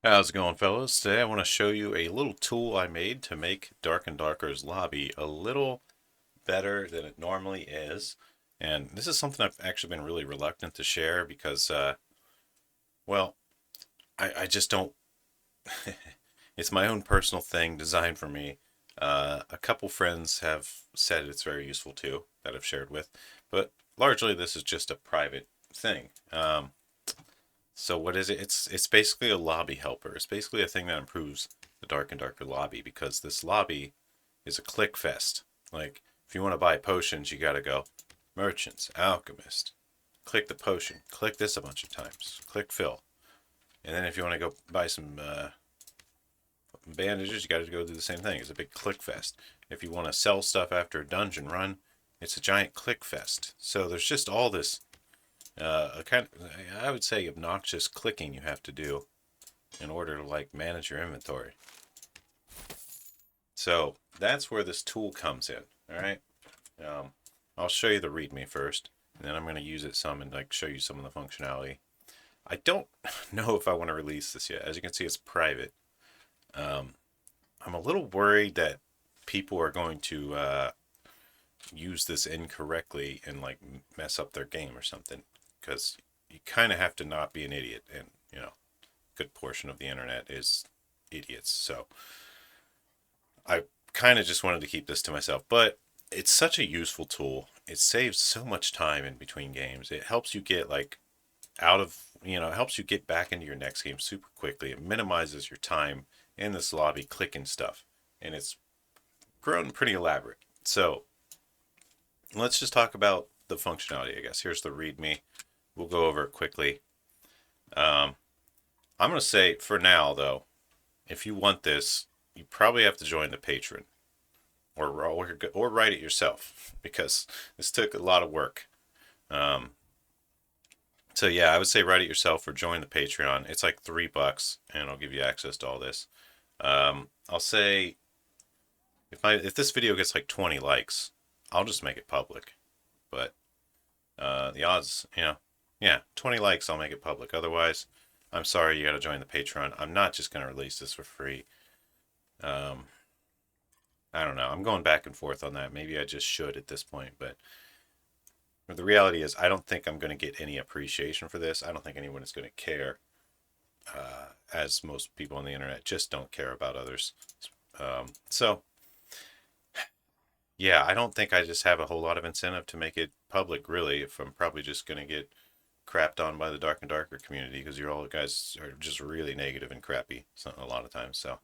How's it going, fellas? Today I want to show you a little tool I made to make Dark and Darker's lobby a little better than it normally is. And this is something I've actually been really reluctant to share because, well, I just don't. It's my own personal thing designed for me. A couple friends have said it's very useful too that I've shared with, but largely this is just a private thing. So what is it? It's basically a lobby helper. It's basically a thing that improves the Dark and Darker lobby because this lobby is a click fest. Like if you want to buy potions, you got to go merchants, alchemist, click the potion, click this a bunch of times, click fill, and then if you want to go buy some bandages, you got to go do the same thing. It's a big click fest. If you want to sell stuff after a dungeon run, it's a giant click fest. So there's just all this a kind of, I would say obnoxious clicking you have to do in order to like manage your inventory. So that's where this tool comes in. All right. Um, I'll show you the README first, and then I'm going to use it some and like show you some of the functionality. I don't know if I want to release this yet. As you can see, it's private. Um, I'm a little worried that people are going to use this incorrectly and like mess up their game or something because you kind of have to not be an idiot, and a good portion of the internet is idiots. So I kind of just wanted to keep this to myself, but it's such a useful tool. It saves so much time in between games. It helps you get like out of, it helps you get back into your next game super quickly. It minimizes your time in this lobby clicking stuff, and it's grown pretty elaborate. So let's just talk about the functionality, I guess. Here's the README. We'll go over it quickly. Um, I'm going to say for now, though, if you want this, you probably have to join the Patreon or write it yourself because this took a lot of work. Um, so yeah, I would say write it yourself or join the Patreon. It's like $3 and it'll give you access to all this. I'll say if this video gets like 20 likes, I'll just make it public. But the odds, yeah, 20 likes, I'll make it public. Otherwise, I'm sorry, you got to join the Patreon. I'm not just going to release this for free. Um, I don't know. I'm going back and forth on that. Maybe I just should at this point, but the reality is, I don't think I'm going to get any appreciation for this. I don't think anyone is going to care, as most people on the internet just don't care about others. So, yeah, I don't think I just have a whole lot of incentive to make it public, really, if I'm probably just going to get crapped on by the Dark and Darker community because you're all guys are just really negative and crappy a lot of times. So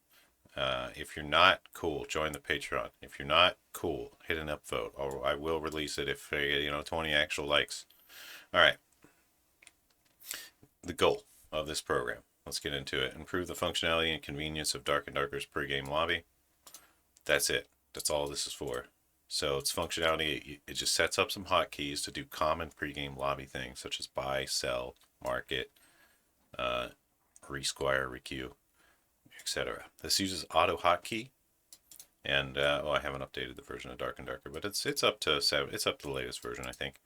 if you're not cool, join the Patreon. If you're not cool, hit an upvote, or I will release it if I get 20 actual likes. All right, the goal of this program. Let's get into it. Improve the functionality and convenience of Dark and Darker's pre-game lobby. That's it. That's all this is for. So its functionality, it just sets up some hotkeys to do common pre-game lobby things such as buy, sell, market, uh, resquire, requeue, etc. This uses auto hotkey, and I haven't updated the version of Dark and Darker, but it's up to it's up to the latest version, I think.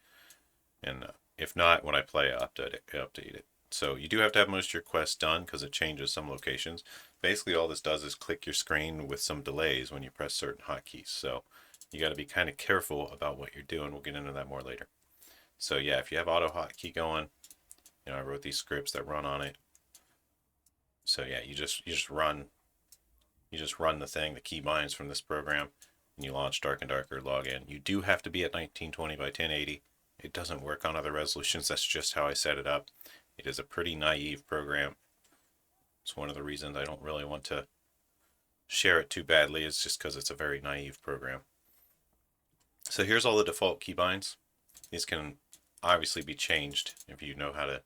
And if not, when I play, I update it. So you do have to have most of your quests done because it changes some locations. Basically, all this does is click your screen with some delays when you press certain hotkeys. So you got to be kind of careful about what you're doing. We'll get into that more later. So yeah, if you have auto hotkey going, I wrote these scripts that run on it. So yeah, you just run the thing, the keybinds from this program, and you launch Dark and Darker login. You do have to be at 1920 by 1080. It doesn't work on other resolutions. That's just how I set it up. It is a pretty naive program. It's one of the reasons I don't really want to share it too badly. It's just because it's a very naive program. So here's all the default keybinds. These can obviously be changed if you know how to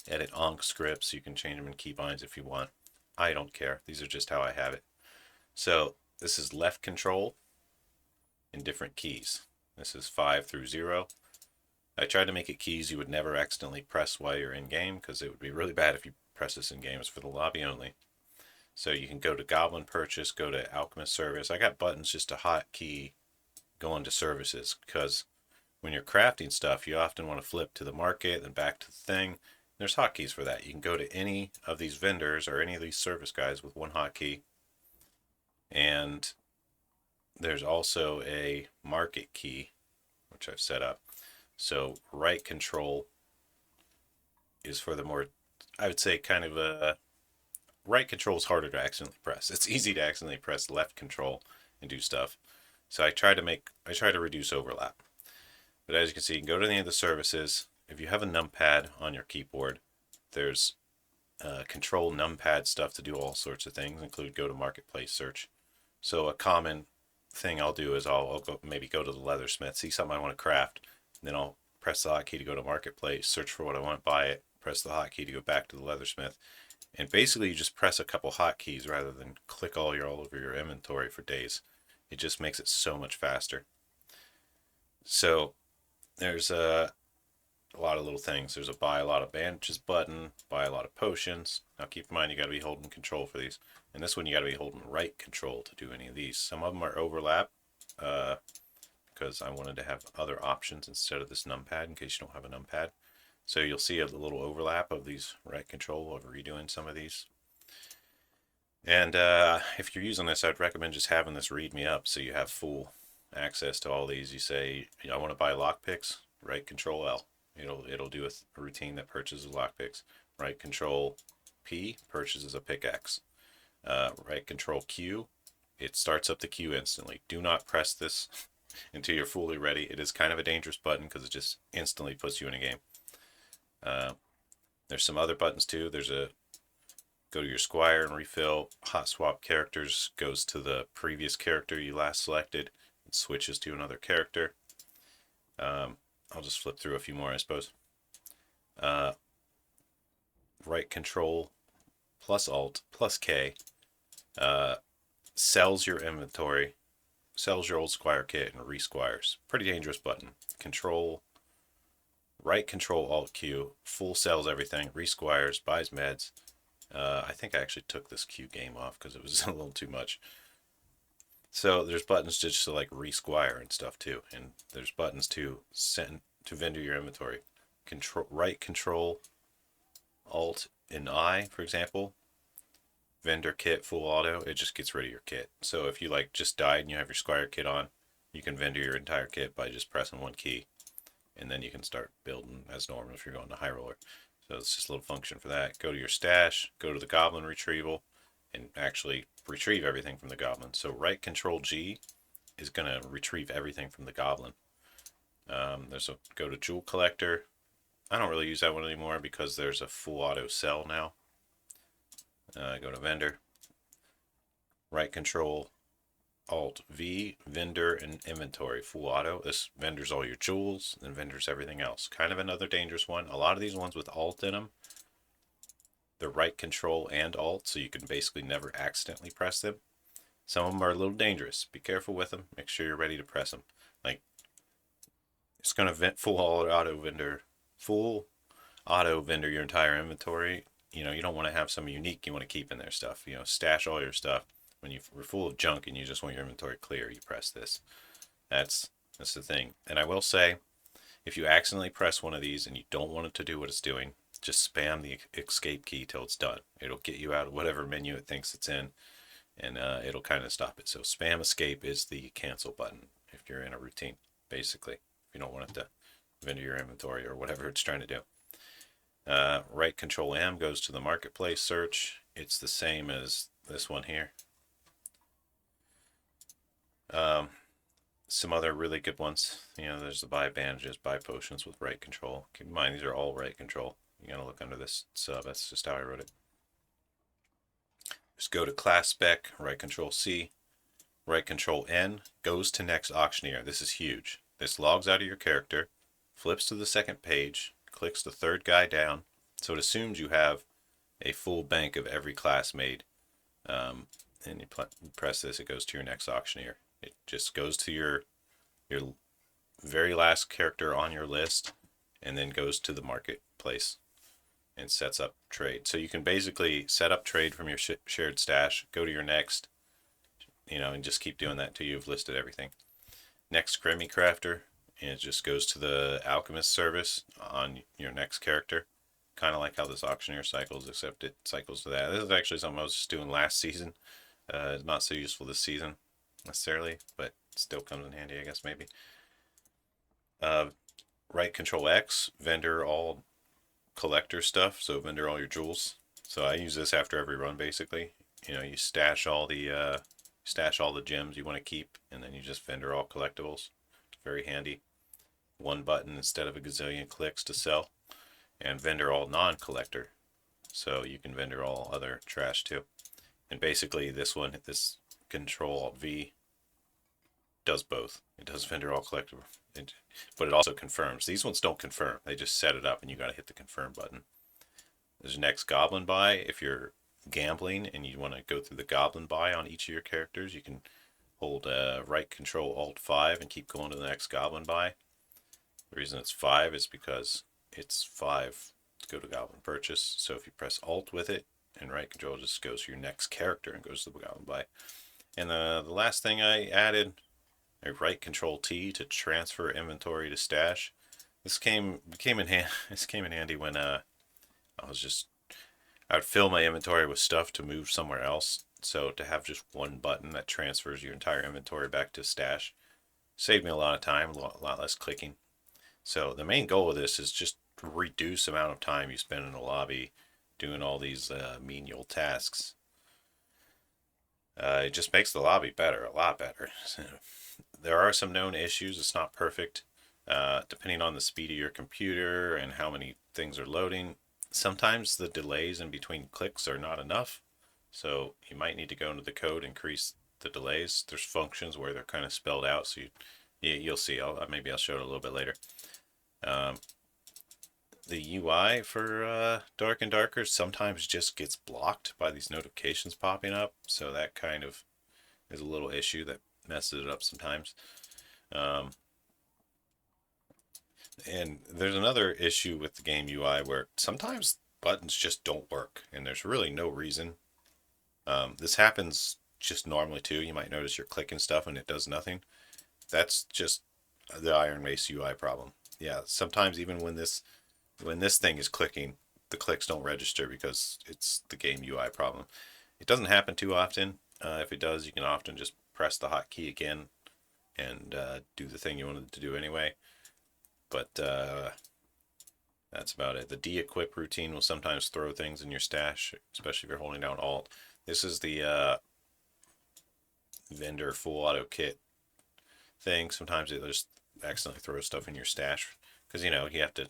edit onc scripts. You can change them in keybinds if you want. I don't care. These are just how I have it. So this is left control in different keys. This is 5 through 0. I tried to make it keys you would never accidentally press while you're in game because it would be really bad if you press this in game. It's for the lobby only. So you can go to Goblin Purchase, go to Alchemist Service. I got buttons just to hotkey going to services because when you're crafting stuff, you often want to flip to the market and back to the thing. there's hotkeys for that. You can go to any of these vendors or any of these service guys with one hotkey. And there's also a market key, which I've set up. So right control is for the more, I would say, kind of a right control is harder to accidentally press. It's easy to accidentally press left control and do stuff. So I try to reduce overlap. But as you can see, you can go to any of the services. If you have a numpad on your keyboard, there's control numpad stuff to do all sorts of things, include go to marketplace search. So a common thing I'll do is I'll maybe go to the leathersmith, see something I want to craft, and then I'll press the hotkey to go to marketplace, search for what I want, buy it, press the hotkey to go back to the leathersmith. And basically you just press a couple hotkeys rather than click all over your inventory for days. It just makes it so much faster. So there's a lot of little things. There's a buy a lot of bandages button, buy a lot of potions. Now keep in mind you got to be holding control for these. And this one you got to be holding right control to do any of these. Some of them are overlap because I wanted to have other options instead of this numpad in case you don't have a numpad. So you'll see a little overlap of these right control of redoing some of these. And if you're using this, I'd recommend just having this readme up so you have full access to all these. You say, I want to buy lockpicks, right control L. It'll do a routine that purchases lockpicks. Right control P purchases a pickaxe. Right control Q, it starts up the queue instantly. Do not press this until you're fully ready. It is kind of a dangerous button because it just instantly puts you in a game. There's some other buttons too. There's a go to your squire and refill. Hot swap characters goes to the previous character you last selected and switches to another character. I'll just flip through a few more, I suppose. Right control plus alt plus K sells your inventory, sells your old squire kit, and resquires. Pretty dangerous button. Right control alt Q, full sells everything, resquires, buys meds. I think I actually took this Q game off because it was a little too much. So there's buttons just to like resquire and stuff too, and there's buttons to send to vendor your inventory. Right control alt and I, for example, vendor kit full auto, it just gets rid of your kit. So if you like just died and you have your squire kit on, you can vendor your entire kit by just pressing one key, and then you can start building as normal if you're going to high roller. So it's just a little function for that. Go to your stash, go to the goblin retrieval, and actually retrieve everything from the goblin. So right control G is going to retrieve everything from the goblin. There's a go to jewel collector. I don't really use that one anymore because there's a full auto sell now. Go to vendor. Right control alt V, vendor and inventory, full auto. This vendors all your jewels and vendors everything else. Kind of another dangerous one. A lot of these ones with alt in them, they're right control and alt, so you can basically never accidentally press them. Some of them are a little dangerous. Be careful with them. Make sure you're ready to press them. Like, it's going to full auto vendor your entire inventory. You don't want to have some unique you want to keep in there stuff. Stash all your stuff. When you're full of junk and you just want your inventory clear, you press this. That's the thing. And I will say, if you accidentally press one of these and you don't want it to do what it's doing, just spam the escape key till it's done. It'll get you out of whatever menu it thinks it's in, and it'll kind of stop it. So spam escape is the cancel button if you're in a routine, basically. If you don't want it to vendor your inventory or whatever it's trying to do. Right control M goes to the marketplace search. It's the same as this one here. Some other really good ones. There's the buy bandages, buy potions with right control. Keep in mind, these are all right control. You gotta look under this sub. That's just how I wrote it. Just go to class spec, right control C, right control N, goes to next auctioneer. This is huge. This logs out of your character, flips to the second page, clicks the third guy down. So it assumes you have a full bank of every class made. And you press this, it goes to your next auctioneer. It just goes to your very last character on your list and then goes to the marketplace and sets up trade. So you can basically set up trade from your shared stash, go to your next, and just keep doing that until you've listed everything. Next Cremi Crafter, and it just goes to the alchemist service on your next character kind of like how this auctioneer cycles, except it cycles to that. This is actually something I was just doing last season. It's not so useful this season necessarily, but still comes in handy, I guess, maybe. Right Control X, vendor all collector stuff, so vendor all your jewels. So I use this after every run, basically. You know, you stash all the gems you want to keep, and then you just vendor all collectibles. It's very handy. One button instead of a gazillion clicks to sell, and vendor all non-collector, so you can vendor all other trash too. And basically, this Control Alt V does both. It does vendor all collectible, but it also confirms. These ones don't confirm. They just set it up, and you got to hit the confirm button. There's next goblin buy. If you're gambling and you want to go through the goblin buy on each of your characters, you can hold right Control Alt 5 and keep going to the next goblin buy. The reason it's 5 is because it's 5 to go to goblin purchase. So if you press Alt with it and right Control, just goes to your next character and goes to the goblin buy. And the last thing I added, a right Control T to transfer inventory to stash. This came in handy when I would fill my inventory with stuff to move somewhere else. So to have just one button that transfers your entire inventory back to stash saved me a lot of time, a lot less clicking. So the main goal of this is just reduce the amount of time you spend in the lobby doing all these menial tasks. It just makes the lobby better, a lot better. So, there are some known issues. It's not perfect. Depending on the speed of your computer and how many things are loading, sometimes the delays in between clicks are not enough. So you might need to go into the code, increase the delays. There's functions where they're kind of spelled out, so you'll see. Maybe I'll show it a little bit later. The UI for Dark and Darker sometimes just gets blocked by these notifications popping up, so that kind of is a little issue that messes it up sometimes. And there's another issue with the game UI where sometimes buttons just don't work, and there's really no reason. This happens just normally too. You might notice you're clicking stuff and it does nothing. That's just the Iron Mace UI problem. Yeah, sometimes even when this thing is clicking, the clicks don't register because it's the game UI problem. It doesn't happen too often. If it does, you can often just press the hotkey again and do the thing you wanted to do anyway. But that's about it. The de-equip routine will sometimes throw things in your stash, especially if you're holding down Alt. This is the vendor full auto kit thing. Sometimes it just accidentally throws stuff in your stash because you have to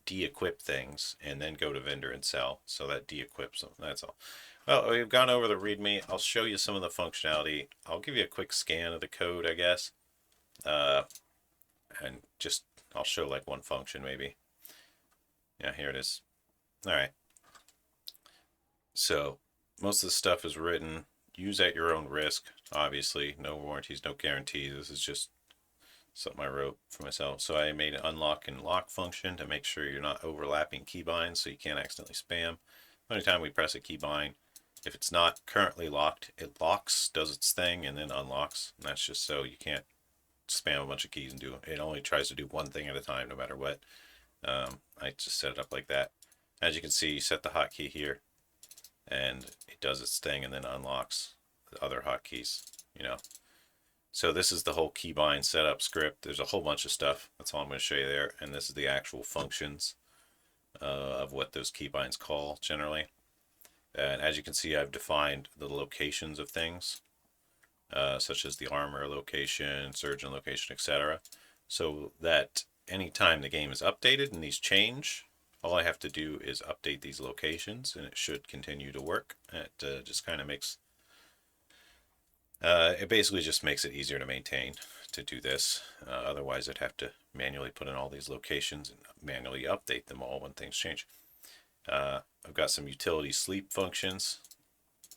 de-equip things and then go to vendor and sell. So that de-equips them. That's all. Well, we've gone over the README. I'll show you some of the functionality. I'll give you a quick scan of the code, I guess. And just, I'll show like one function maybe. Yeah, here it is. All right. So most of the stuff is written. Use at your own risk. Obviously, no warranties, no guarantees. This is just something I wrote for myself. So I made an unlock and lock function to make sure you're not overlapping keybinds so you can't accidentally spam. Anytime we press a keybind, if it's not currently locked, it locks, does its thing, and then unlocks. And that's just so you can't spam a bunch of keys and do it. It only tries to do one thing at a time, no matter what. I just set it up like that. As you can see, you set the hotkey here, and it does its thing and then unlocks the other hotkeys, So this is the whole keybind setup script. There's a whole bunch of stuff. That's all I'm going to show you there. And this is the actual functions of what those keybinds call generally. And as you can see, I've defined the locations of things, such as the armor location, surgeon location, etc. So that anytime the game is updated and these change, all I have to do is update these locations and it should continue to work. It just kind of makes it basically just makes it easier to maintain to do this. Otherwise, I'd have to manually put in all these locations and manually update them all when things change. I've got some utility sleep functions.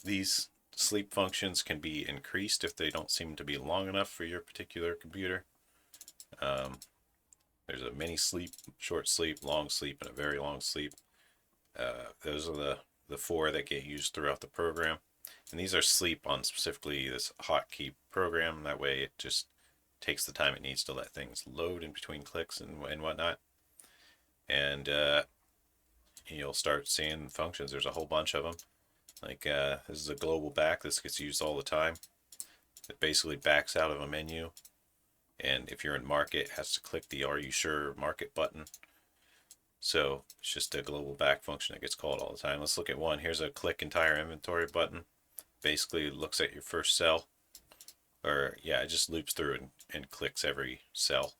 These sleep functions can be increased if they don't seem to be long enough for your particular computer. There's a mini sleep, short sleep, long sleep, and a very long sleep. Those are the 4 that get used throughout the program. And these are sleep on specifically this hotkey program. That way it just takes the time it needs to let things load in between clicks and whatnot. And you'll start seeing functions. There's a whole bunch of them. Like this is a global back. This gets used all the time. It basically backs out of a menu, and if you're in market, it has to click the "Are you sure?" market button. So it's just a global back function that gets called all the time. Let's look at one. Here's a click entire inventory button. Basically, it looks at your first cell, or yeah, it just loops through and clicks every cell.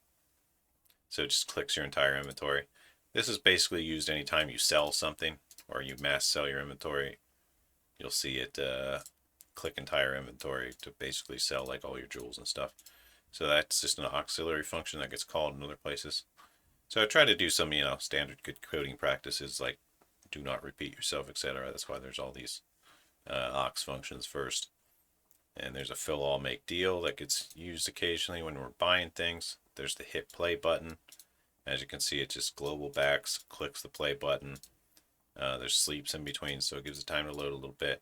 So it just clicks your entire inventory. This is basically used anytime you sell something or you mass sell your inventory. You'll see it click entire inventory to basically sell like all your jewels and stuff. So that's just an auxiliary function that gets called in other places. So I try to do some, standard good coding practices like do not repeat yourself, etc. That's why there's all these aux functions first. And there's a fill all make deal that gets used occasionally when we're buying things. There's the hit play button. As you can see, it just global backs, clicks the play button. There's sleeps in between, so it gives it time to load a little bit.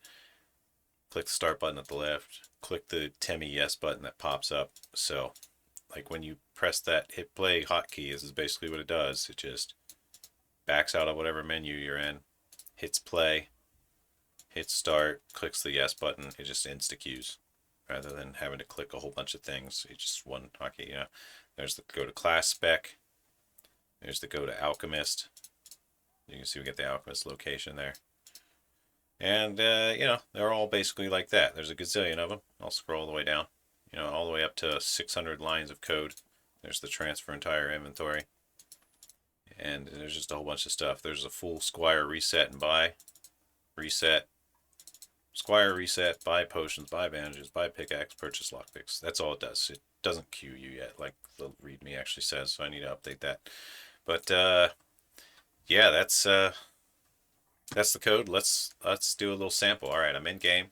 Click the start button at the left. Click the Temi yes button that pops up. So like when you press that hit play hotkey, this is basically what it does. It just backs out of whatever menu you're in, hits play, hits start, clicks the yes button. It just insta queues rather than having to click a whole bunch of things. It's just one hotkey. There's the go to class spec. There's the go to alchemist. You can see we get the alchemist location there. And they're all basically like that. There's a gazillion of them. I'll scroll all the way down. All the way up to 600 lines of code. There's the transfer entire inventory. And there's just a whole bunch of stuff. There's a full Squire reset and buy. Reset. Squire reset, buy potions, buy bandages, buy pickaxe, purchase lockpicks. That's all it does. It doesn't queue you yet, like the readme actually says, so I need to update that. But yeah, that's the code. Let's do a little sample. All right, I'm in game.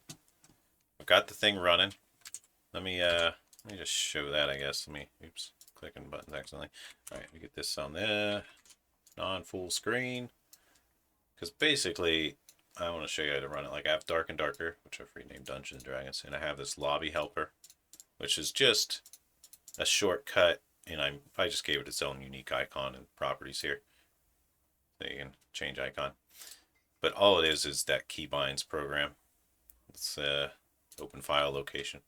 I've got the thing running. Let me just show that, I guess. Oops, clicking buttons accidentally. All right, let me get this on there, non-full screen, because basically I want to show you how to run it. Like I have Dark and Darker, which I've renamed Dungeons and Dragons, and I have this lobby helper, which is just a shortcut, and I just gave it its own unique icon and properties here. So you can change icon. But all it is that keybinds program. It's open file location.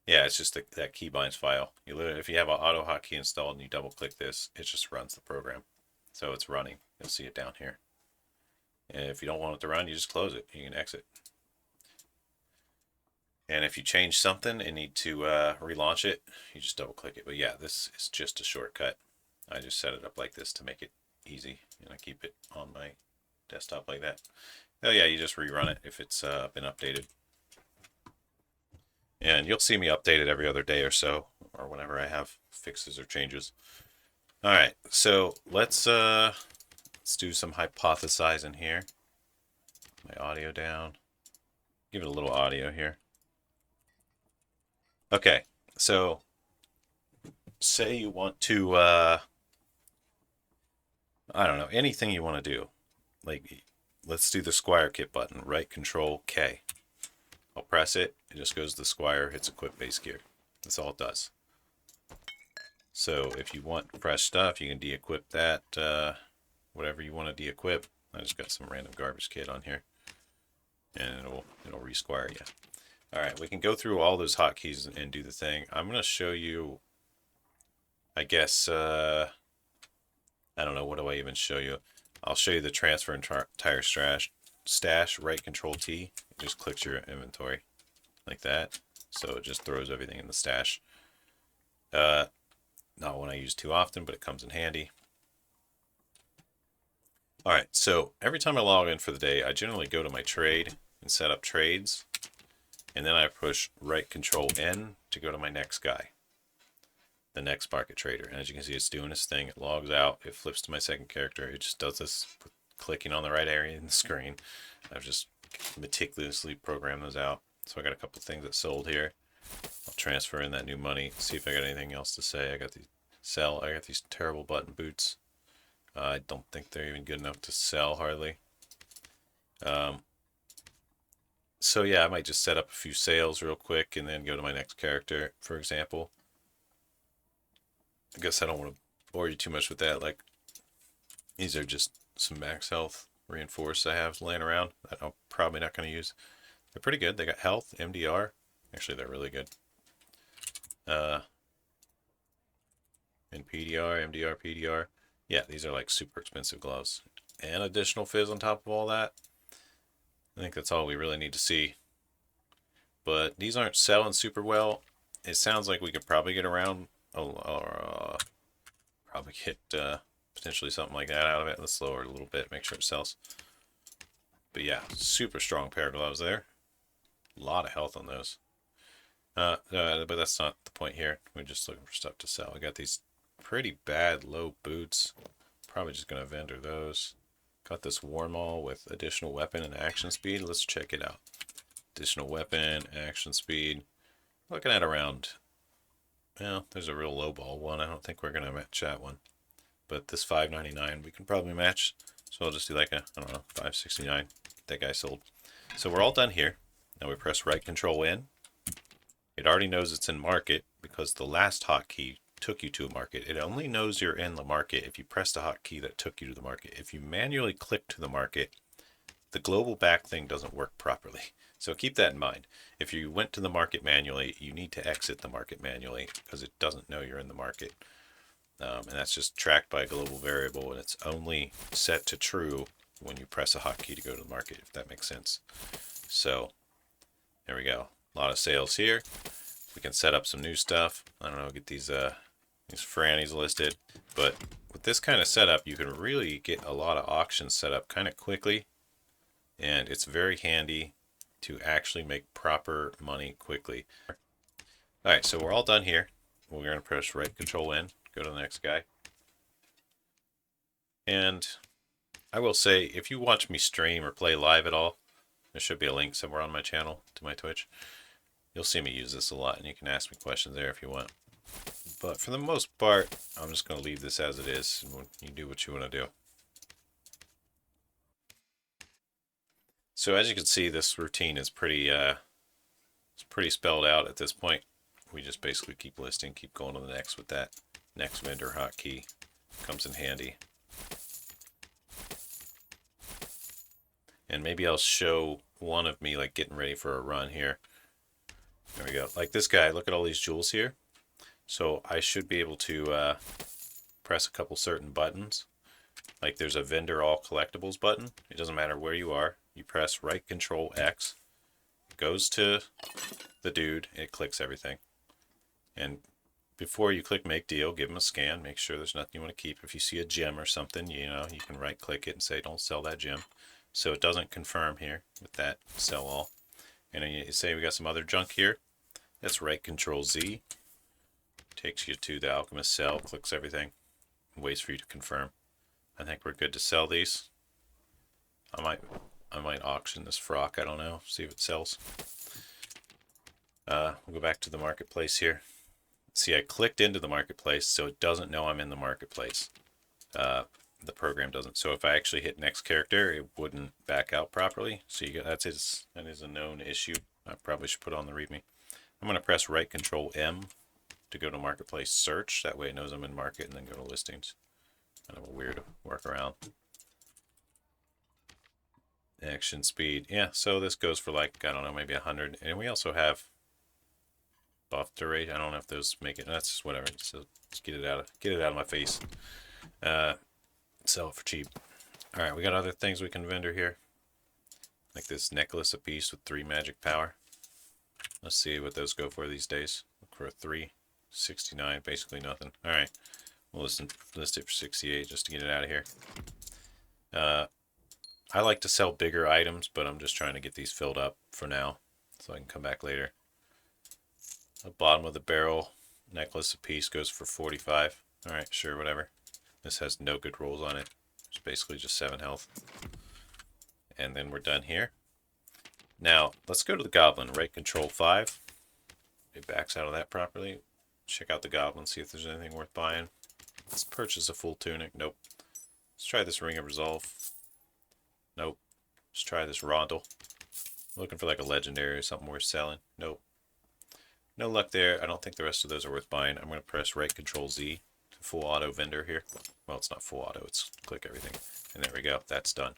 Yeah, it's just that keybinds file. If you have an auto hotkey installed and you double click this, it just runs the program. So it's running. You'll see it down here. And if you don't want it to run, you just close it. You can exit. And if you change something and need to relaunch it, you just double click it. But yeah, this is just a shortcut. I just set it up like this to make it easy, and I keep it on my desktop like that. Oh yeah, you just rerun it if it's been updated. And you'll see me update it every other day or so, or whenever I have fixes or changes. All right, so let's do some hypothesizing here. My audio down. Give it a little audio here. Okay, so say you want to, I don't know, anything you want to do. Like, let's do the Squire kit button, right Control K. I'll press it, it just goes to the Squire, hits equip base gear. That's all it does. So if you want fresh stuff, you can de-equip that, whatever you want to de-equip. I just got some random garbage kit on here, and it'll re-squire you. All right, we can go through all those hotkeys and do the thing. I'm going to show you, I guess, I don't know, what do I even show you? I'll show you the transfer entire stash, right Control T. It just clicks your inventory like that. So it just throws everything in the stash. Not one I use too often, but it comes in handy. All right, so every time I log in for the day, I generally go to my trade and set up trades. And then I push right Control N to go to my next guy, the next market trader. And as you can see, it's doing its thing. It logs out. It flips to my second character. It just does this clicking on the right area in the screen. I've just meticulously programmed those out. So I got a couple things that sold here. I'll transfer in that new money. See if I got anything else to say. I got the sell. I got these terrible button boots. I don't think they're even good enough to sell hardly. So yeah, I might just set up a few sales real quick and then go to my next character, for example. I guess I don't want to bore you too much with that. Like, These are just some max health reinforced I have laying around that I'm probably not going to use. They're pretty good. They got health, MDR. Actually, they're really good. And PDR, MDR, PDR. Yeah, these are like super expensive gloves. And additional fizz on top of all that. I think that's all we really need to see. But these aren't selling super well. It sounds like we could probably get around, or probably get potentially something like that out of it. Let's lower it a little bit, make sure it sells. But yeah, super strong pair of gloves there. A lot of health on those. But that's not the point here. We're just looking for stuff to sell. We got these pretty bad low boots. Probably just going to vendor those. Got this Warmaul with additional weapon and action speed. Let's check it out. Additional weapon, action speed. Looking at around, well, there's a real low ball one. I don't think we're going to match that one. But this $5.99 we can probably match. So I'll just do like a, I don't know, $5.69. That guy sold. So we're all done here. Now we press right control in. It already knows it's in market because the last hotkey took you to a market. It only knows you're in the market if you press the hotkey that took you to the market. If you manually click to the market, the global back thing doesn't work properly. So keep that in mind. If you went to the market manually, you need to exit the market manually because it doesn't know you're in the market. And that's just tracked by a global variable, and it's only set to true when you press a hotkey to go to the market, if that makes sense. So there we go. A lot of sales here. We can set up some new stuff. I don't know, get these frannies listed. But with this kind of setup, you can really get a lot of auctions set up kind of quickly. And it's very handy to actually make proper money quickly. Alright, so we're all done here. We're going to press right control in, go to the next guy. And I will say, if you watch me stream or play live at all, there should be a link somewhere on my channel to my Twitch. You'll see me use this a lot, and you can ask me questions there if you want. But for the most part, I'm just going to leave this as it is, and you do what you want to do. So as you can see, this routine is pretty spelled out at this point. We just basically keep listing, keep going to the next with that next vendor hotkey. Comes in handy. And maybe I'll show one of me like getting ready for a run here. There we go. Like this guy, look at all these jewels here. So I should be able to press a couple certain buttons. Like there's a vendor all collectibles button. It doesn't matter where you are. You press right control X. It goes to the dude. It clicks everything. And before you click make deal, give him a scan. Make sure there's nothing you want to keep. If you see a gem or something, you know, you can right click it and say don't sell that gem. So it doesn't confirm here with that sell all. And then you say we got some other junk here. That's right control Z. Takes you to the alchemist cell, clicks everything, waits for you to confirm. I think we're good to sell these. I might auction this frock, I don't know, see if it sells. We'll go back to the marketplace here. See, I clicked into the marketplace, so it doesn't know I'm in the marketplace. The program doesn't. So if I actually hit next character, it wouldn't back out properly. So that is a known issue. I probably should put on the readme. I'm going to press right control M to go to marketplace search. That way it knows I'm in market, and then go to listings. Kind of a weird workaround. Action speed. Yeah, so this goes for like, I don't know, maybe 100. And we also have buff duration. I don't know if those make it. That's just whatever. So just get it out of my face. Sell it for cheap. All right, we got other things we can vendor here, like this necklace apiece with 3 magic power. Let's see what those go for these days. Look for a 369, basically nothing. All right, we'll list it for 68 just to get it out of here. I like to sell bigger items, but I'm just trying to get these filled up for now, so I can come back later. The bottom of the barrel necklace apiece goes for 45. All right, sure, whatever. This has no good rolls on it. It's basically just 7 health. And then we're done here. Now, let's go to the goblin. Right control 5. It backs out of that properly. Check out the goblin, see if there's anything worth buying. Let's purchase a full tunic. Nope. Let's try this ring of resolve. Nope. Let's try this rondel. Looking for like a legendary or something worth selling. Nope. No luck there. I don't think the rest of those are worth buying. I'm going to press right control Z to full auto vendor here. Well, it's not full auto, it's click everything. And there we go, that's done.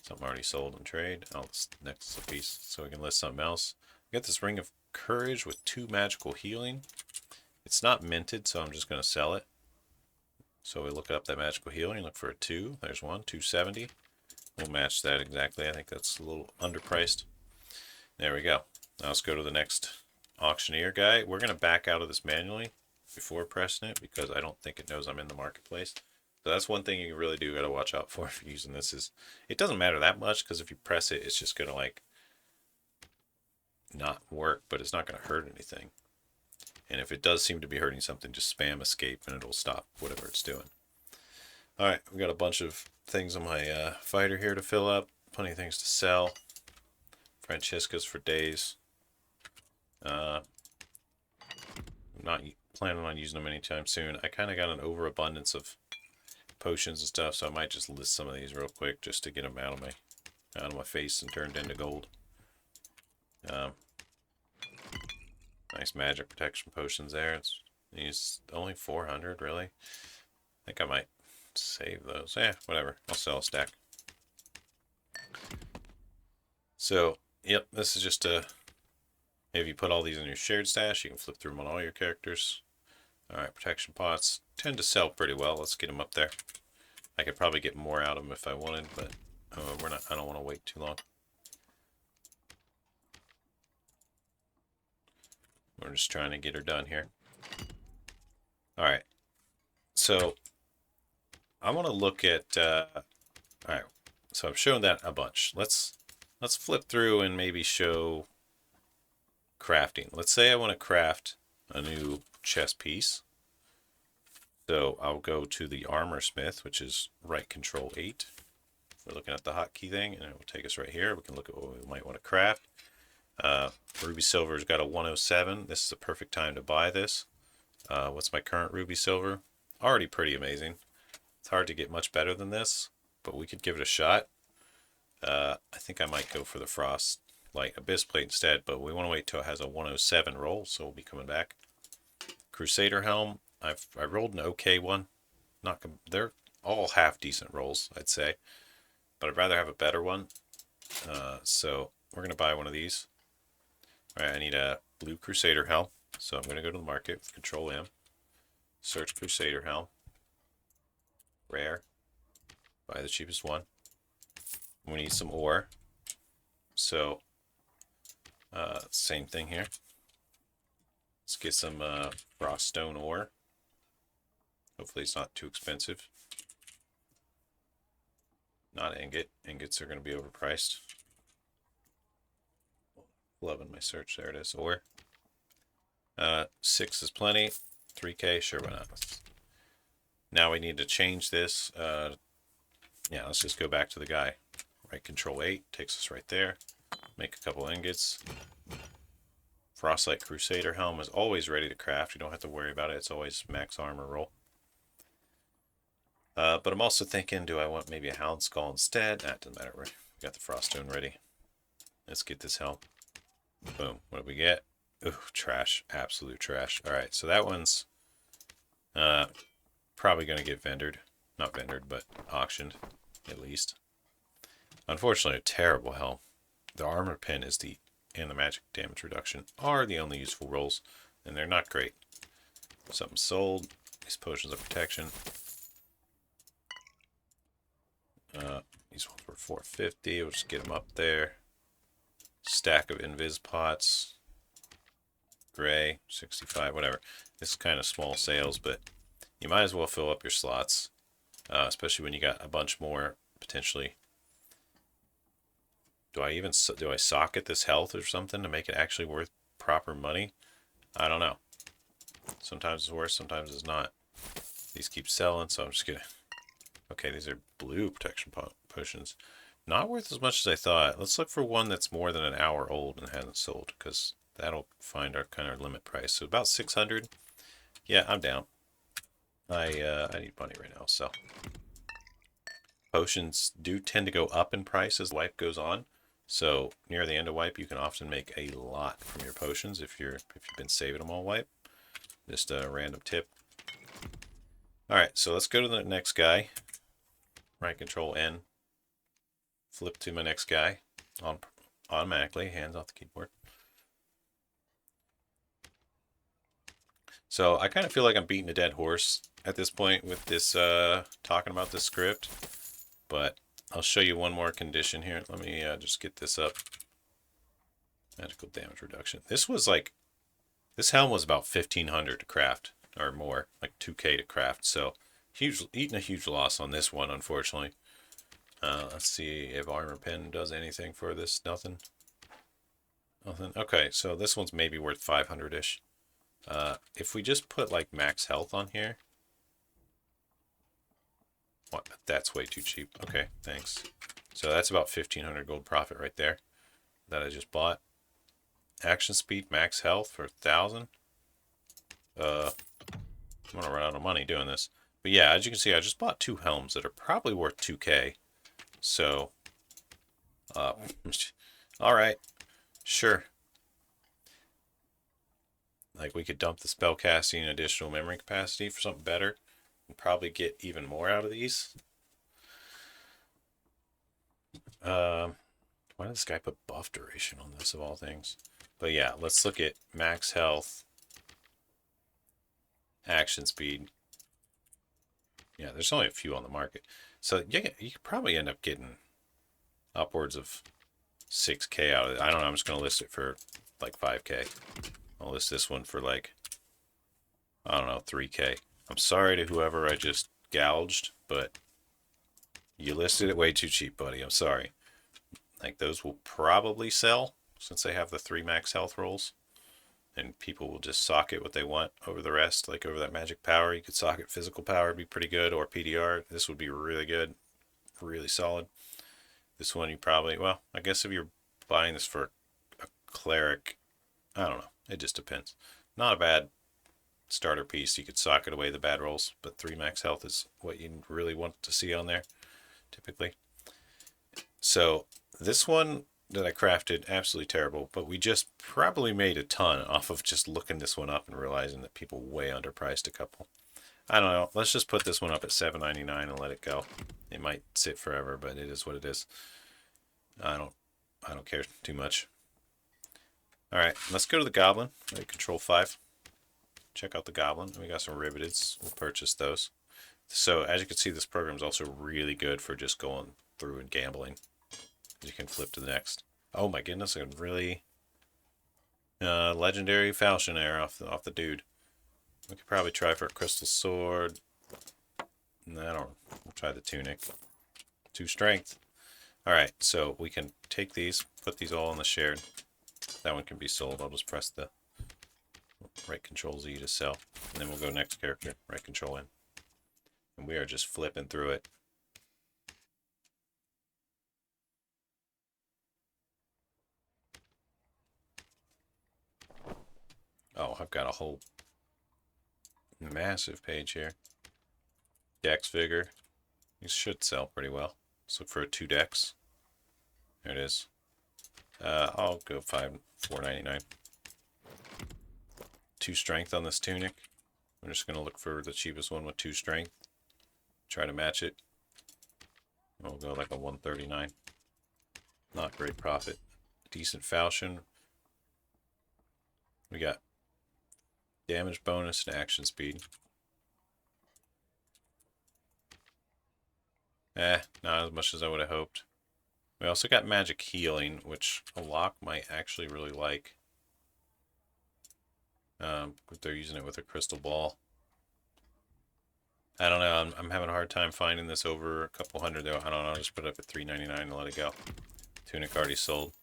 Something already sold in trade. Oh, next is a piece, so we can list something else. We got this Ring of Courage with 2 magical healing. It's not minted, so I'm just going to sell it. So we look up that magical healing, look for a 2. There's one, 270. We'll match that exactly. I think that's a little underpriced. There we go. Now let's go to the next auctioneer guy. We're going to back out of this manually before pressing it because I don't think it knows I'm in the marketplace. So that's one thing you really do got to watch out for if you're using this. Is it doesn't matter that much because if you press it, it's just going to like not work, but it's not going to hurt anything. And if it does seem to be hurting something, just spam escape and it'll stop whatever it's doing. All right, we got a bunch of things on my fighter here to fill up. Plenty of things to sell. Francisca's for days. I'm not planning on using them anytime soon. I kind of got an overabundance of potions and stuff, so I might just list some of these real quick just to get them out of my face and turned into gold. Nice magic protection potions there. It's only 400, really. I think I might save those. Yeah, whatever. I'll sell a stack. So, yep, this is just a... If you put all these in your shared stash, you can flip through them on all your characters. Alright, protection pots tend to sell pretty well. Let's get them up there. I could probably get more out of them if I wanted, but I don't want to wait too long. We're just trying to get her done here. Alright, so I want to look at... Alright, so I've shown that a bunch. Let's flip through and maybe show crafting. Let's say I want to craft a new chest piece. So I'll go to the armor smith, which is right control 8. We're looking at the hotkey thing, and it will take us right here. We can look at what we might want to craft. Ruby Silver's got a 107. This is a perfect time to buy this. What's my current Ruby Silver? Already pretty amazing. It's hard to get much better than this, but we could give it a shot. I think I might go for the Frost Light Abyss Plate instead, but we want to wait till it has a 107 roll, so we'll be coming back. Crusader Helm. I rolled an okay one. They're all half decent rolls, I'd say, but I'd rather have a better one. So we're gonna buy one of these. All right, I need a blue Crusader Helm, so I'm gonna go to the market with Control M, search Crusader Helm, rare, buy the cheapest one. We need some ore, so same thing here. Let's get some frost stone ore. Hopefully it's not too expensive. Not ingot. Ingots are going to be overpriced. Loving my search. There it is. Ore. 6 is plenty. 3K. Sure, why not? Now we need to change this. Yeah, let's just go back to the guy. Right control 8 takes us right there. Make a couple ingots. Frostlight Crusader Helm is always ready to craft. You don't have to worry about it. It's always max armor roll. But I'm also thinking, do I want maybe a Hound Skull instead? Nah, it doesn't matter. We got the Froststone ready. Let's get this helm. Boom. What do we get? Ooh, trash. Absolute trash. Alright, so that one's probably going to get vendored. Not vendored, but auctioned, at least. Unfortunately, a terrible helm. The armor pin and the magic damage reduction are the only useful rolls, and they're not great. Something sold. These potions of protection. These ones were 450. We'll just get them up there. Stack of invis pots. Gray, 65, whatever. This is kind of small sales, but you might as well fill up your slots, especially when you got a bunch more potentially. Do I socket this health or something to make it actually worth proper money? I don't know. Sometimes it's worth, sometimes it's not. These keep selling, so I'm just gonna. Okay, these are blue protection potions. Not worth as much as I thought. Let's look for one that's more than an hour old and hasn't sold, because that'll find our kind of limit price. So about 600. Yeah, I'm down. I need money right now, so. Potions do tend to go up in price as wipe goes on. So near the end of wipe, you can often make a lot from your potions if you've been saving them all wipe. Just a random tip. All right, so let's go to the next guy. Right control N. Flip to my next guy on automatically, hands off the keyboard. So I kind of feel like I'm beating a dead horse at this point with this talking about this script, but I'll show you one more condition here. Let me just get this up. Magical damage reduction. This helm was about 1,500 to craft or more, like 2K to craft. So eating a huge loss on this one, unfortunately. Let's see if armor pen does anything for this. Nothing. Nothing. Okay, so this one's maybe worth 500-ish. If we just put like max health on here. What? That's way too cheap. Okay, thanks. So that's about 1,500 gold profit right there that I just bought. Action speed, max health for 1,000. I'm gonna run out of money doing this. But yeah, as you can see, I just bought 2 helms that are probably worth 2K. So, all right, sure. Like we could dump the spell casting and additional memory capacity for something better, and probably get even more out of these. Why did this guy put buff duration on this of all things? But yeah, let's look at max health, action speed. Yeah, there's only a few on the market. So yeah, you could probably end up getting upwards of 6K out of it. I don't know, I'm just going to list it for like 5K. I'll list this one for like, I don't know, 3K. I'm sorry to whoever I just gouged, but you listed it way too cheap, buddy. I'm sorry. Like those will probably sell since they have the 3 max health rolls. And people will just socket what they want over the rest. Like over that magic power, you could socket physical power, be pretty good, or PDR. This would be really good, really solid. This one you probably, well, I guess if you're buying this for a cleric, I don't know. It just depends. Not a bad starter piece. You could socket away the bad rolls, but 3 max health is what you really want to see on there, typically. So this one that I crafted, absolutely terrible, but we just probably made a ton off of just looking this one up and realizing that people way underpriced a couple. I don't know. Let's just put this one up at $7.99 and let it go. It might sit forever, but it is what it is. I don't care too much. All right, let's go to the goblin. Right, Control 5. Check out the goblin. We got some riveteds. We'll purchase those. So as you can see, this program is also really good for just going through and gambling. You can flip to the next. Oh my goodness, a really legendary falchion arrow off the dude. We could probably try for a crystal sword. No, I don't. We'll try the tunic. 2 strength. All right, so we can take these, put these all in the shared. That one can be sold. I'll just press the right control Z to sell, and then we'll go next character. Right control N, and we are just flipping through it. Oh, I've got a whole massive page here. Dex figure. These should sell pretty well. Let's look for a 2 dex. There it is. I'll go $4.99. 2 strength on this tunic. I'm just gonna look for the cheapest one with 2 strength. Try to match it. We'll go like a 139. Not great profit. Decent falchion. We got damage bonus and action speed. Not as much as I would have hoped. We also got magic healing, which a lock might actually really like. If they're using it with a crystal ball. I don't know. I'm having a hard time finding this over a couple hundred though. I don't know. I'll just put it up at $3.99 and let it go. Tunic already sold.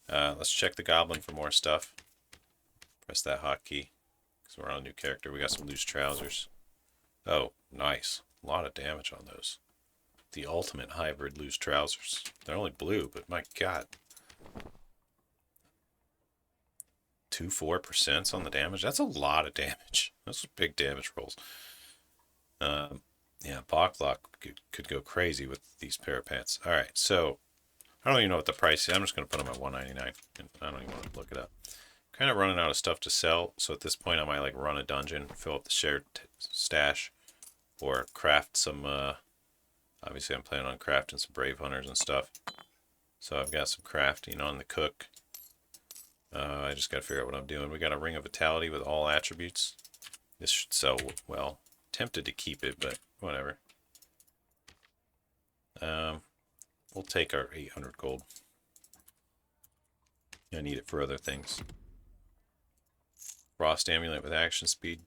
Let's check the goblin for more stuff. Press that hotkey because we're on a new character. We got some loose trousers. Oh, nice. A lot of damage on those. The ultimate hybrid loose trousers. They're only blue, but my god. 2-4% on the damage. That's a lot of damage. Those are big damage rolls. Yeah, Bachlock could go crazy with these pair of pants. All right, so I don't even know what the price is. I'm just going to put them at $1.99. I don't even want to look it up. Kind of running out of stuff to sell, so at this point I might like run a dungeon, fill up the shared stash, or craft some, obviously I'm planning on crafting some Brave Hunters and stuff. So I've got some crafting on the cook. I just got to figure out what I'm doing. We got a Ring of Vitality with all attributes. This should sell well. Tempted to keep it, but whatever. We'll take our 800 gold. I need it for other things. Frost Amulet with action speed.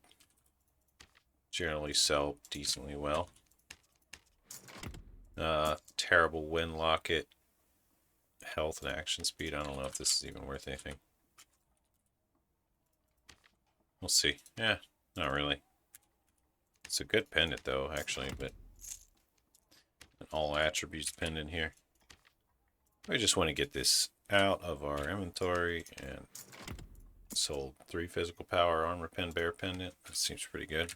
Generally sell decently well. Terrible Wind Locket. Health and action speed. I don't know if this is even worth anything. We'll see. Yeah, not really. It's a good pendant though, actually, but an all attributes pendant here. We just want to get this out of our inventory and sold 3 physical power armor pen bear pendant. That seems pretty good.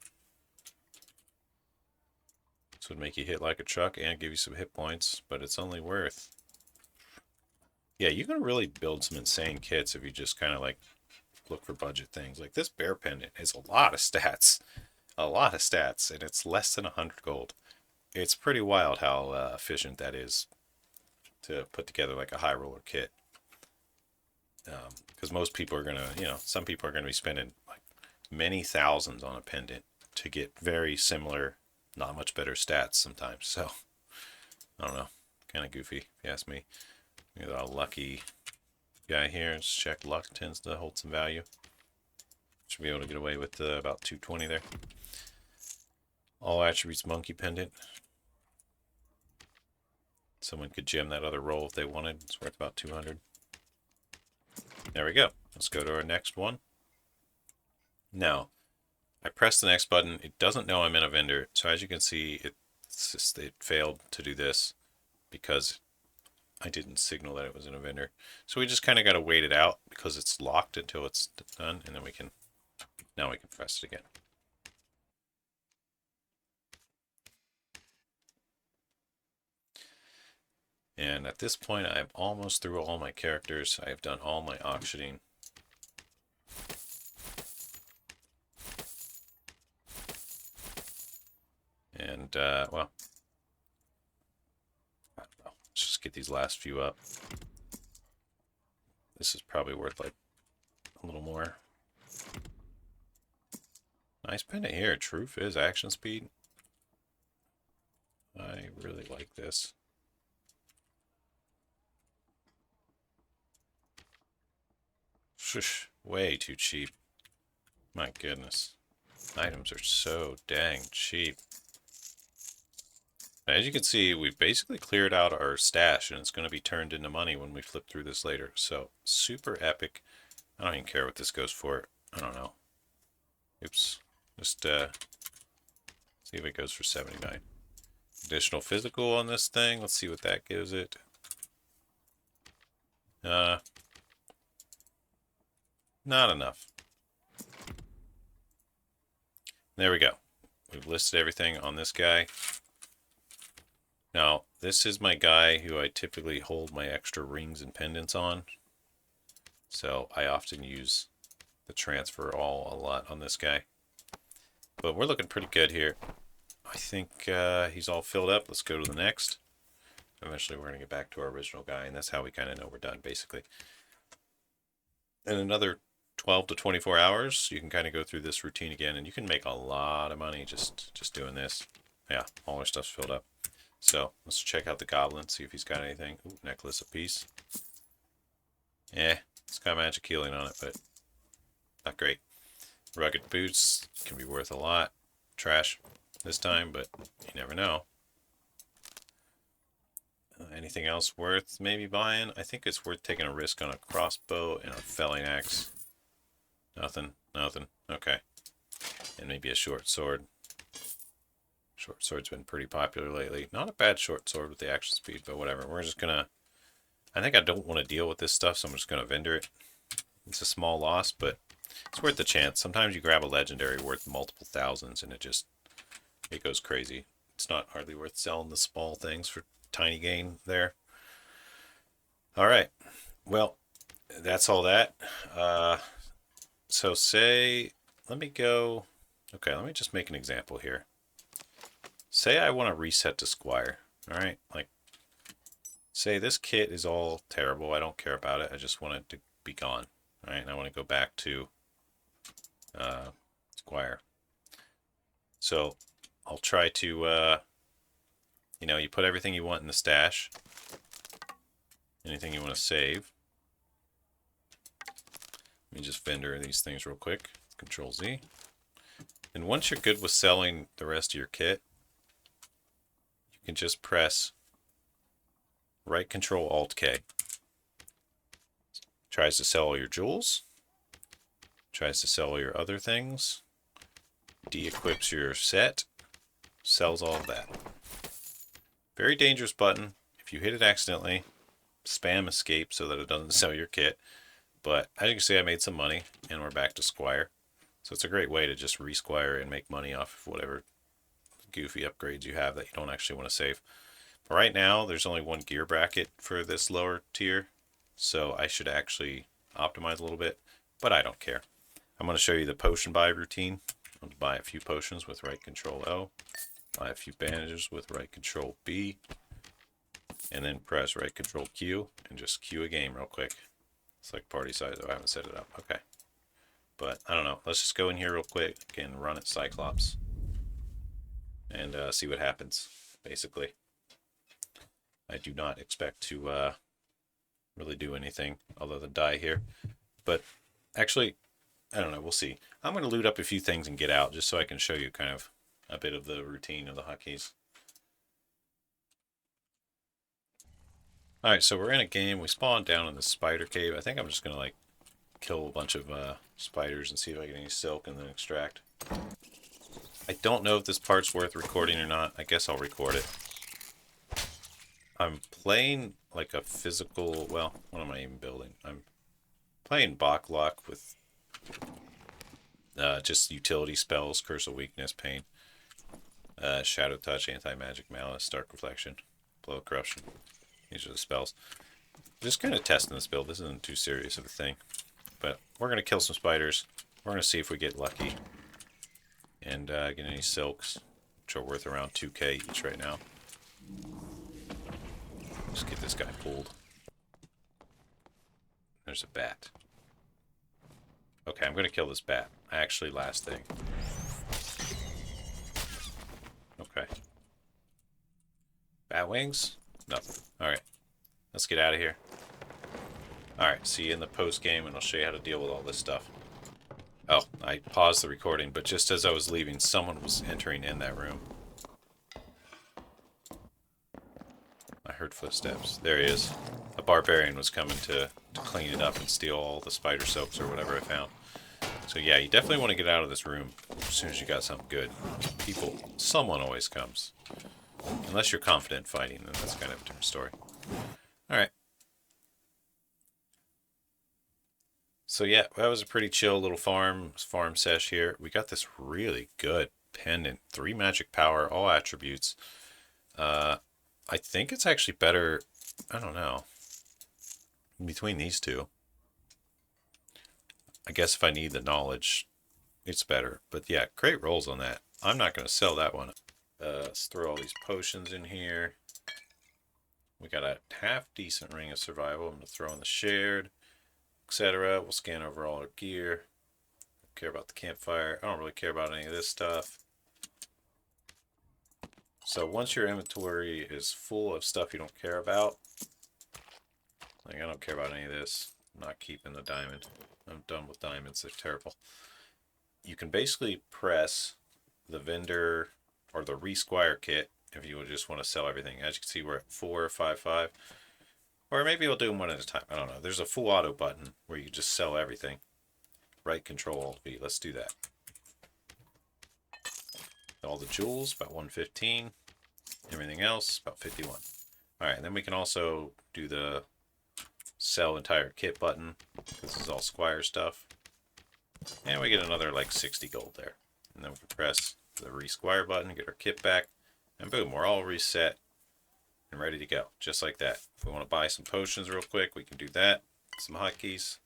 This would make you hit like a truck and give you some hit points, but it's only worth... Yeah, you can really build some insane kits if you just kind of like look for budget things. Like this bear pendant is a lot of stats. A lot of stats, and it's less than 100 gold. It's pretty wild how efficient that is to put together like a high roller kit. Because most people are going to, you know, some people are going to be spending like many thousands on a pendant to get very similar, not much better stats sometimes. So, I don't know. Kind of goofy, if you ask me. We got a lucky guy here. Let's check luck tends to hold some value. Should be able to get away with about 220 there. All attributes monkey pendant. Someone could gem that other roll if they wanted. It's worth about 200. There we go. Let's go to our next one. Now, I press the next button. It doesn't know I'm in a vendor. So as you can see, it failed to do this because I didn't signal that it was in a vendor. So we just kind of got to wait it out because it's locked until it's done, and then now we can press it again. And at this point, I'm almost through all my characters. I have done all my auctioning. And, well, I don't know. Let's just get these last few up. This is probably worth like a little more. Nice pendant here. Truth is action speed. I really like this. Shush, way too cheap. My goodness. Items are so dang cheap. As you can see, we've basically cleared out our stash, and it's going to be turned into money when we flip through this later. So, super epic. I don't even care what this goes for. I don't know. Oops. Just see if it goes for 79. Additional physical on this thing. Let's see what that gives it. Not enough. There we go. We've listed everything on this guy. Now, this is my guy who I typically hold my extra rings and pendants on. So I often use the transfer all a lot on this guy. But we're looking pretty good here. I think he's all filled up. Let's go to the next. Eventually we're going to get back to our original guy, and that's how we kind of know we're done, basically. In another 12 to 24 hours, you can kind of go through this routine again, and you can make a lot of money just doing this. Yeah, all our stuff's filled up. So let's check out the goblin, see if he's got anything. Ooh, necklace apiece. Yeah, it's got magic healing on it, but not great. Rugged boots can be worth a lot. Trash this time, but you never know. Anything else worth maybe buying? I think it's worth taking a risk on a crossbow and a felling axe. Nothing. Okay. And maybe a short sword. Short sword's been pretty popular lately. Not a bad short sword with the action speed, but whatever. We're just gonna... I think I don't want to deal with this stuff, so I'm just gonna vendor it. It's a small loss, but it's worth the chance. Sometimes you grab a legendary worth multiple thousands, and it goes crazy. It's not hardly worth selling the small things for tiny gain there. All right. Well, that's all that. So let me go... Okay, let me just make an example here. say I want to reset to Squire. All right, like say this kit is all terrible. I don't care about it. I just want it to be gone. All right, and I want to go back to Squire. So I'll try to, you know, you put everything you want in the stash. Anything you want to save. Let me just vendor these things real quick. Control Z. And once you're good with selling the rest of your kit, you can just press right Control Alt K. Tries to sell all your jewels. Tries to sell all your other things. De-equips your set. Sells all of that. Very dangerous button. If you hit it accidentally, spam escape so that it doesn't sell your kit. But as you can see, I made some money, and we're back to Squire. So it's a great way to just re-Squire and make money off of whatever goofy upgrades you have that you don't actually want to save. But right now, there's only one gear bracket for this lower tier, so I should actually optimize a little bit, but I don't care. I'm going to show you the potion buy routine. I'm going to buy a few potions with right Control O, buy a few bandages with right Control B, and then press right Control Q and just queue a game real quick. Select party size. Oh, I haven't set it up. Okay. But I don't know. Let's just go in here real quick and run it Cyclops and see what happens, basically. I do not expect to really do anything other than die here. But actually, I don't know. We'll see. I'm going to loot up a few things and get out just so I can show you kind of a bit of the routine of the hotkeys. Alright, so we're in a game. We spawned down in the spider cave. I think I'm just going to like kill a bunch of spiders and see if I get any silk and then extract. I don't know if this part's worth recording or not. I guess I'll record it. I'm playing like a physical, well, what am I even building? I'm playing Bachlock with just utility spells, Curse of Weakness, Pain, Shadow Touch, Anti-Magic, Malice, Dark Reflection, Blow of Corruption. These are the spells. Just kind of testing this build. This isn't too serious of a thing. But we're going to kill some spiders. We're going to see if we get lucky. And get any silks, which are worth around 2k each right now. Just get this guy pulled. There's a bat. Okay, I'm going to kill this bat. Actually, last thing. Okay. Bat wings? Nothing. Alright. Let's get out of here. Alright, see you in the post game and I'll show you how to deal with all this stuff. Oh, I paused the recording, but just as I was leaving, someone was entering in that room. I heard footsteps. There he is. A barbarian was coming to clean it up and steal all the spider silks or whatever I found. So yeah, you definitely want to get out of this room as soon as you got something good. Someone always comes. Unless you're confident fighting, then that's kind of a different story. Alright. So yeah, that was a pretty chill little farm sesh here. We got this really good pendant. 3 magic power, all attributes. I think it's actually better, I don't know, between these two. I guess if I need the knowledge, it's better. But yeah, great rolls on that. I'm not going to sell that one. Let's throw all these potions in here. We got a half decent ring of survival. I'm going to throw in the shared, etc. We'll scan over all our gear. Don't care about the campfire. I don't really care about any of this stuff. So once your inventory is full of stuff you don't care about, like I don't care about any of this. I'm not keeping the diamond. I'm done with diamonds. They're terrible. You can basically press the vendor or the re-squire kit if you would just want to sell everything. As you can see, we're at 455. Or maybe we'll do them one at a time. I don't know. There's a full auto button where you just sell everything. Right Control Alt V. Let's do that. All the jewels, about 115. Everything else, about 51. Alright, and then we can also do the sell entire kit button. This is all Squire stuff. And we get another like 60 gold there. And then we can press the re-squire button, get our kit back, and boom, we're all reset and ready to go. Just like that. If we want to buy some potions real quick, we can do that. Some hotkeys.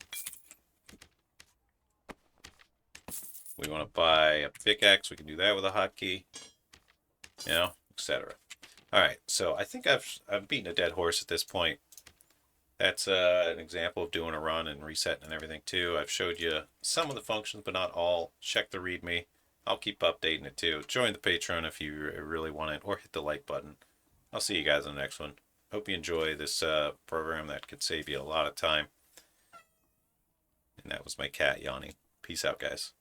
We want to buy a pickaxe, we can do that with a hotkey. You know, etc. All right, so I think I've beaten a dead horse at this point. That's an example of doing a run and resetting and everything too. I've showed you some of the functions, but not all. Check the README. I'll keep updating it too. Join the Patreon if you really want it, or hit the like button. I'll see you guys in the next one. Hope you enjoy this program that could save you a lot of time. And that was my cat yawning. Peace out, guys.